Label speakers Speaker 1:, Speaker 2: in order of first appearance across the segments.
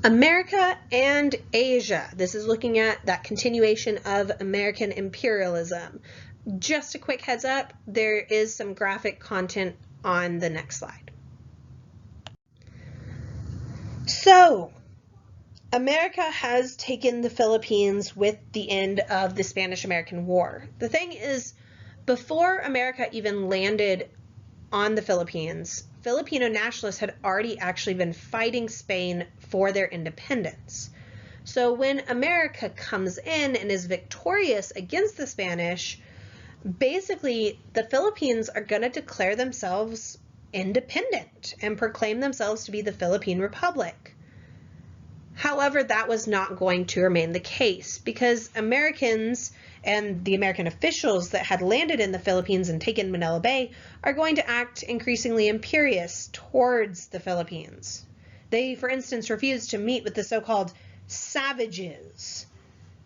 Speaker 1: America and Asia. This is looking at that continuation of American imperialism. Just a quick heads up, there is some graphic content on the next slide. So, America has taken the Philippines with the end of the Spanish-American War. The thing is, before America even landed on the Philippines, Filipino nationalists had already actually been fighting Spain for their independence. So when America comes in and is victorious against the Spanish, basically the Philippines are going to declare themselves independent and proclaim themselves to be the Philippine Republic. However, that was not going to remain the case because Americans and the American officials that had landed in the Philippines and taken Manila Bay are going to act increasingly imperious towards the Philippines. They, for instance, refused to meet with the so-called savages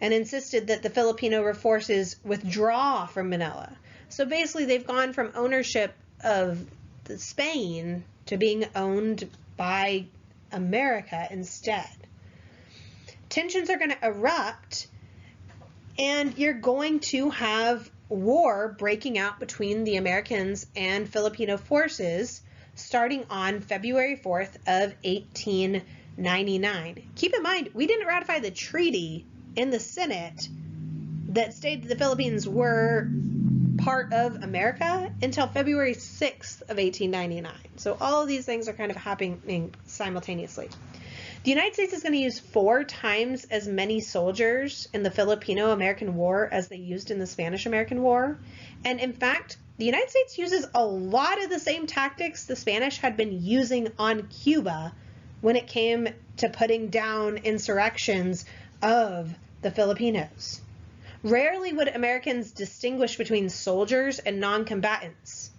Speaker 1: and insisted that the Filipino forces withdraw from Manila. So basically, they've gone from ownership of Spain to being owned by America instead. Tensions are going to erupt, and you're going to have war breaking out between the Americans and Filipino forces starting on February 4th of 1899. Keep in mind, we didn't ratify the treaty in the Senate that stated that the Philippines were part of America until February 6th of 1899. So all of these things are kind of happening simultaneously. The United States is going to use 4 times as many soldiers in the Filipino-American War as they used in the Spanish-American War. And in fact, the United States uses a lot of the same tactics the Spanish had been using on Cuba when it came to putting down insurrections of the Filipinos. Rarely would Americans distinguish between soldiers and non-combatants.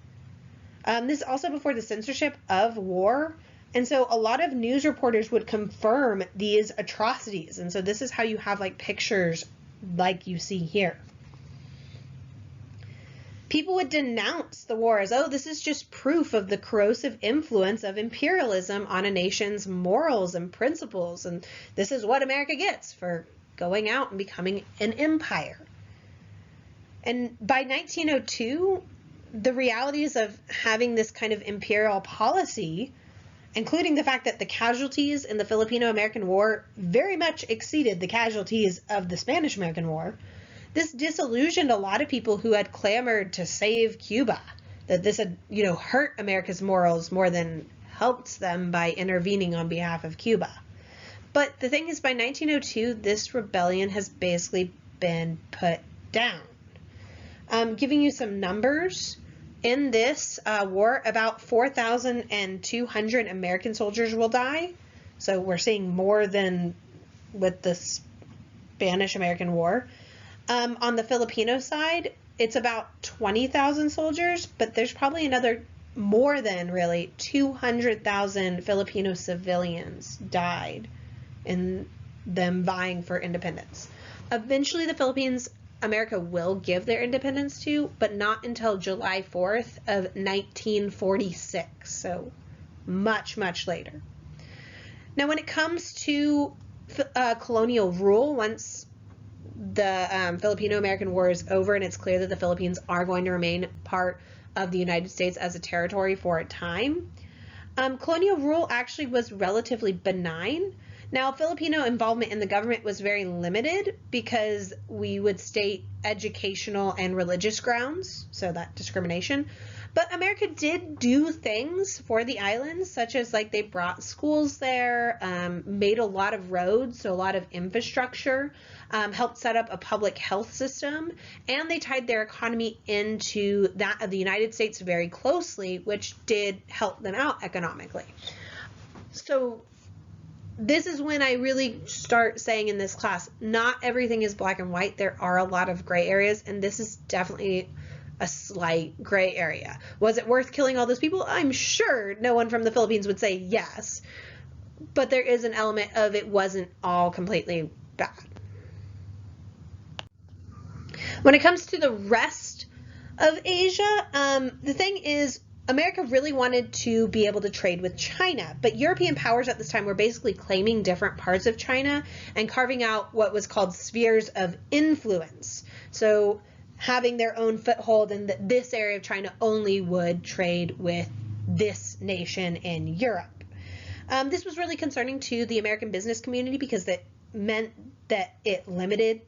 Speaker 1: This is also before the censorship of war. And so a lot of news reporters would confirm these atrocities. And so this is how you have like pictures like you see here. People would denounce the war as, oh, this is just proof of the corrosive influence of imperialism on a nation's morals and principles. And this is what America gets for going out and becoming an empire. And by 1902, the realities of having this kind of imperial policy, including the fact that the casualties in the Filipino-American War very much exceeded the casualties of the Spanish-American War, this disillusioned a lot of people who had clamored to save Cuba, that this had, hurt America's morals more than helped them by intervening on behalf of Cuba. But the thing is, by 1902, this rebellion has basically been put down. Giving you some numbers, in this war, about 4,200 American soldiers will die. So we're seeing more than with the Spanish-American War. On the Filipino side, it's about 20,000 soldiers, but there's probably another more than really 200,000 Filipino civilians died in them vying for independence. Eventually, the Philippines, America will give their independence to, but not until July 4th of 1946, so much, much later. Now, when it comes to colonial rule, once the Filipino-American War is over and it's clear that the Philippines are going to remain part of the United States as a territory for a time, colonial rule actually was relatively benign. Now, Filipino involvement in the government was very limited because we would state educational and religious grounds, so that discrimination. But America did do things for the islands, such as like they brought schools there, made a lot of roads, so a lot of infrastructure, helped set up a public health system, and they tied their economy into that of the United States very closely, which did help them out economically. So this is when I really start saying in this class, not everything is black and white. There are a lot of gray areas, and this is definitely a slight gray area. Was it worth killing all those people? I'm sure no one from the Philippines would say yes, but there is an element of it wasn't all completely bad. When it comes to the rest of Asia, the thing is, America really wanted to be able to trade with China, but European powers at this time were basically claiming different parts of China and carving out what was called spheres of influence. So having their own foothold in this area of China only would trade with this nation in Europe. This was really concerning to the American business community because that meant that it limited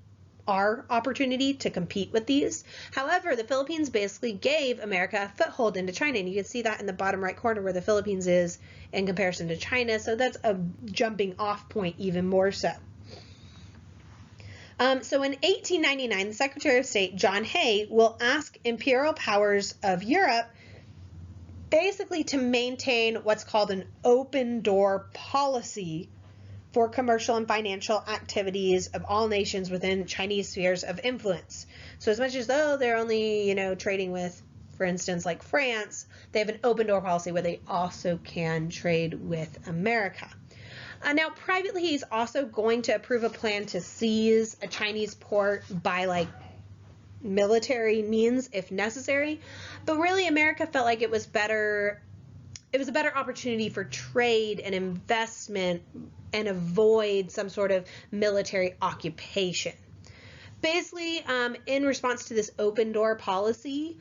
Speaker 1: our opportunity to compete with these. However, the Philippines basically gave America a foothold into China, and you can see that in the bottom right corner where the Philippines is in comparison to China, so that's a jumping off point even more so. So in 1899, the Secretary of State, John Hay, will ask imperial powers of Europe basically to maintain what's called an open door policy for commercial and financial activities of all nations within Chinese spheres of influence. So as much as though they're only, trading with, for instance, like France, they have an open door policy where they also can trade with America. Now, privately, he's also going to approve a plan to seize a Chinese port by military means if necessary. But really, America felt like it was a better opportunity for trade and investment and avoid some sort of military occupation. Basically, in response to this open door policy,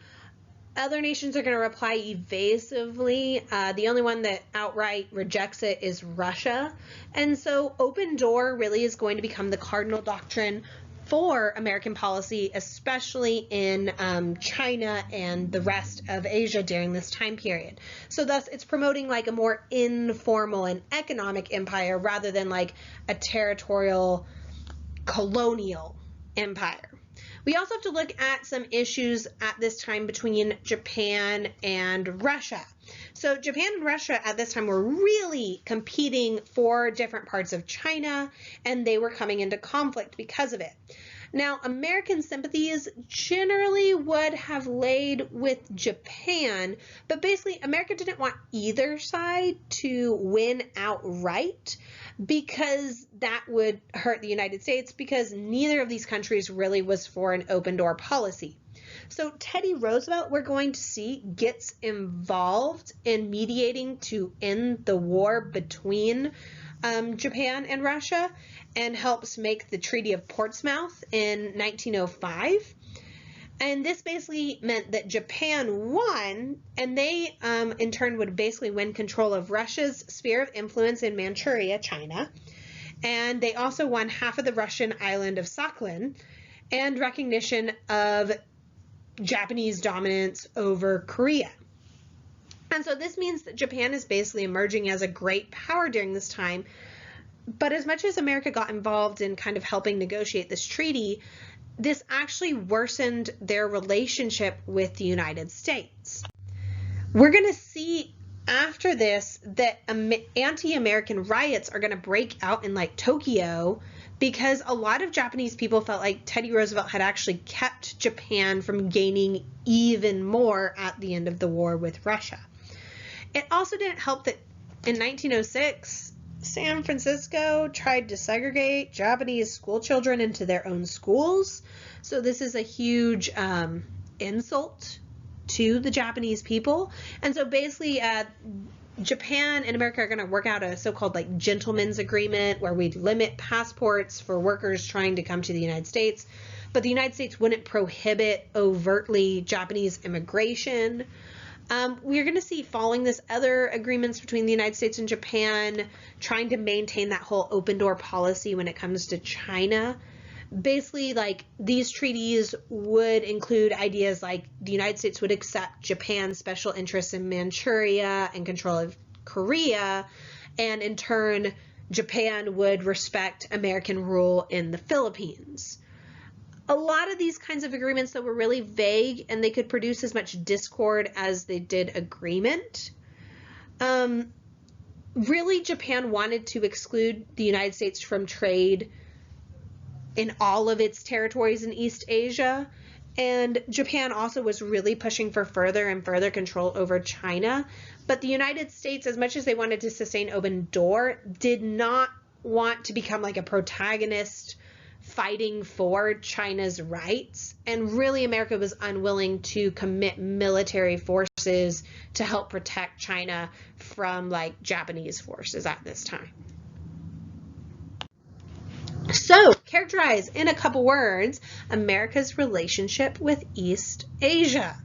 Speaker 1: other nations are going to reply evasively. The only one that outright rejects it is Russia. And so open door really is going to become the cardinal doctrine for American policy, especially in China and the rest of Asia during this time period. So thus it's promoting a more informal and economic empire rather than a territorial colonial empire. We also have to look at some issues at this time between Japan and Russia. So Japan and Russia at this time were really competing for different parts of China, and they were coming into conflict because of it. Now, American sympathies generally would have laid with Japan, but basically America didn't want either side to win outright because that would hurt the United States because neither of these countries really was for an open door policy. So Teddy Roosevelt, we're going to see, gets involved in mediating to end the war between Japan and Russia and helps make the Treaty of Portsmouth in 1905. And this basically meant that Japan won, and they in turn would basically win control of Russia's sphere of influence in Manchuria, China. And they also won half of the Russian island of Sakhalin and recognition of Japanese dominance over Korea. And so this means that Japan is basically emerging as a great power during this time. But as much as America got involved in kind of helping negotiate this treaty, this actually worsened their relationship with the United States. We're going to see after this that anti-American riots are going to break out in Tokyo because a lot of Japanese people felt like Teddy Roosevelt had actually kept Japan from gaining even more at the end of the war with Russia. It also didn't help that in 1906, San Francisco tried to segregate Japanese school children into their own schools. So this is a huge insult to the Japanese people. And so basically Japan and America are going to work out a so-called gentleman's agreement where we'd limit passports for workers trying to come to the United States. But the United States wouldn't prohibit overtly Japanese immigration. We're going to see following this other agreements between the United States and Japan trying to maintain that whole open door policy when it comes to China. Basically, these treaties would include ideas like the United States would accept Japan's special interests in Manchuria and control of Korea, and in turn, Japan would respect American rule in the Philippines. A lot of these kinds of agreements, though, were really vague, and they could produce as much discord as they did agreement. Really, Japan wanted to exclude the United States from trade in all of its territories in East Asia, and Japan also was really pushing for further and further control over China. But the United States, as much as they wanted to sustain open door, did not want to become a protagonist fighting for China's rights, and really America was unwilling to commit military forces to help protect China from like Japanese forces at this time. So, characterize in a couple words America's relationship with East Asia.